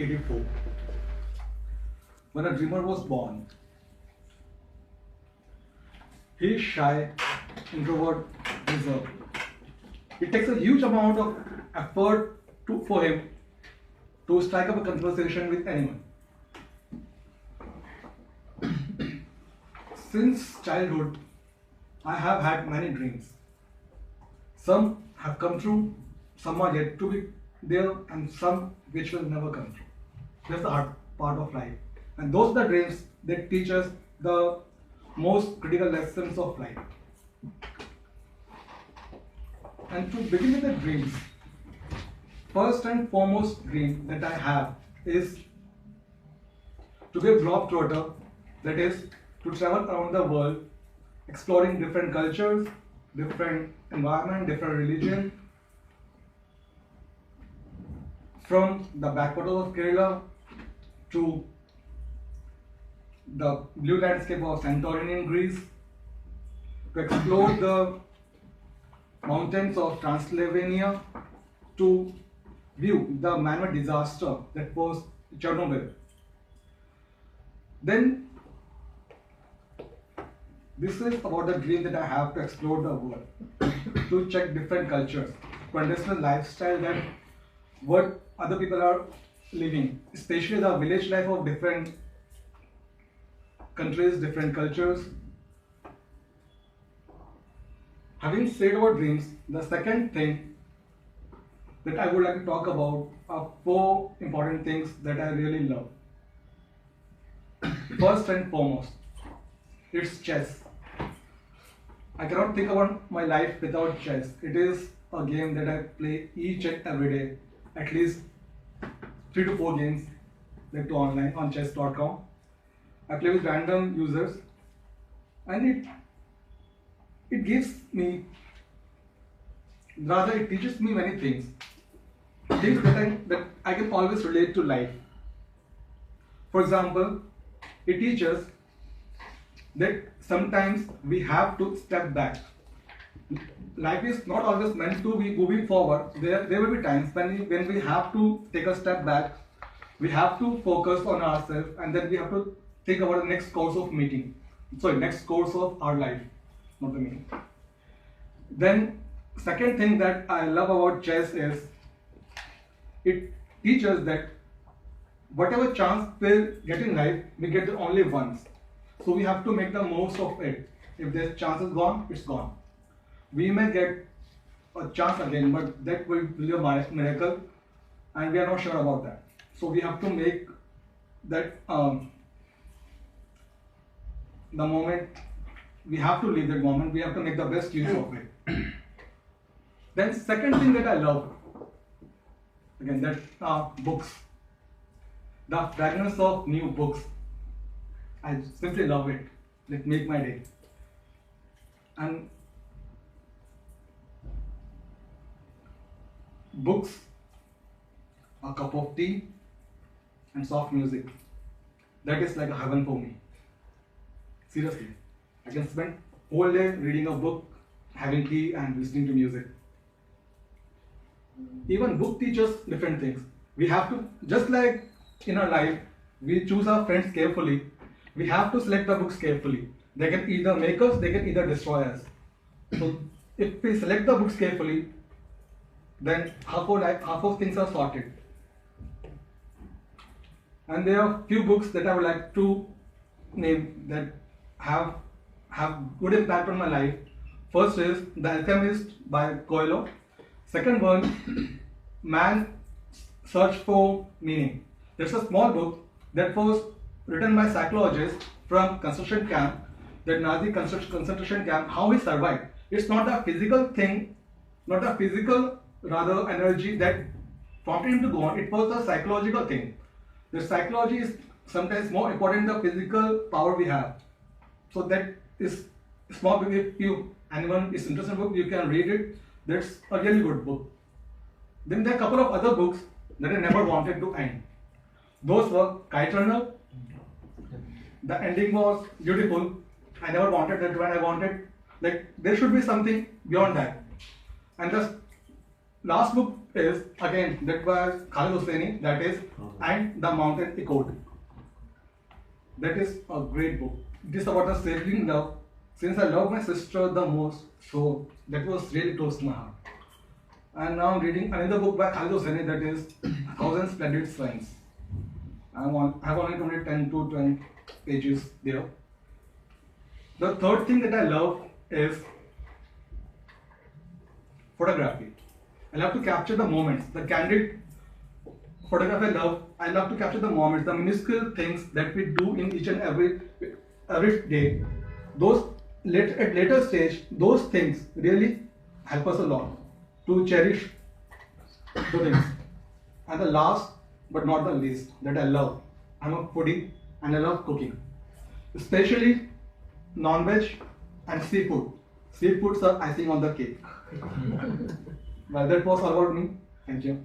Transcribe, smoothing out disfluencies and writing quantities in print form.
1984, when a dreamer was born. He is shy, introvert, reserved. It takes a huge amount of effort for him to strike up a conversation with anyone. Since childhood, I have had many dreams. Some have come true, some are yet to be there, and some which will never come true. That's the hard part of life. And those are the dreams that teach us the most critical lessons of life. And to begin with the dreams, first and foremost dream that I have is to be a globetrotter, that is, to travel around the world, exploring different cultures, different environment, different religion, from the backwaters of Kerala to the blue landscape of Santorini in Greece, to explore the mountains of Transylvania, to view the man-made disaster that was Chernobyl. Then, this is about the dream that I have to explore the world, to check different cultures, to understand the lifestyle that what other people are living, especially the village life of different countries, different cultures. Having said about dreams, the second thing that I would like to talk about are four important things that I really love. First and foremost, it's chess. I cannot think about my life without chess. It is a game that I play each and every day, at least 3 to 4 games, like to online on chess.com. I play with random users, and it gives me, rather it teaches me many things that I can always relate to life. For example, it teaches that sometimes we have to step back. Life is not always meant to be moving forward. There will be times when we have to take a step back. We have to focus on ourselves, and then we have to think about the next course of next course of our life, not the meeting. Then, second thing that I love about chess is it teaches that whatever chance we get in life, we get it only once. So we have to make the most of it. If this chance is gone, it's gone. We may get a chance again, but that will be a miracle, and we are not sure about that. So we have to make that the moment, we have to live that moment, we have to make the best use of it. Then second thing that I love, again, that books. The fragrance of new books. I simply love it. It makes my day. And books, a cup of tea, and soft music. That is like a heaven for me. Seriously. I can spend whole day reading a book, having tea, and listening to music. Even book teaches different things. We have to, just like in our life, we choose our friends carefully. We have to select the books carefully. They can either make us, they can either destroy us. So if we select the books carefully, then half of things are sorted. And there are few books that I would like to name that have good impact on my life. First is The Alchemist by Coelho. Second one, Man's Search for Meaning. It's a small book that was written by psychologists from concentration camp, that Nazi concentration camp, how he survived. It's not a physical thing, not a physical, rather energy that prompted him to go on. It was a psychological thing. The psychology is sometimes more important than the physical power we have. So that is small book. If anyone is interested in book, you can read it. That's a really good book. Then there are a couple of other books that I never wanted to end. Those were Kite Runner. The ending was beautiful. I never wanted that when I wanted. Like, there should be something beyond that. And last book is again that was Khalid Hosseini, that is And the Mountain Echoed. That is a great book. It is about a sibling love. Since I love my sister the most, so that was really close to my heart. And now I'm reading another book by Khalid Hosseini, that is Thousand Splendid Suns. I have only completed 10 to 20 pages there. The third thing that I love is photography. I love to capture the moments, the candid photography I love to capture the moments, the minuscule things that we do in each and every day. Those at later stage, those things really help us a lot to cherish the things. And the last but not the least that I love, I'm a foodie and I love cooking, especially non-veg and seafood. Seafoods are icing on the cake. Well, that was all about me. Thank you.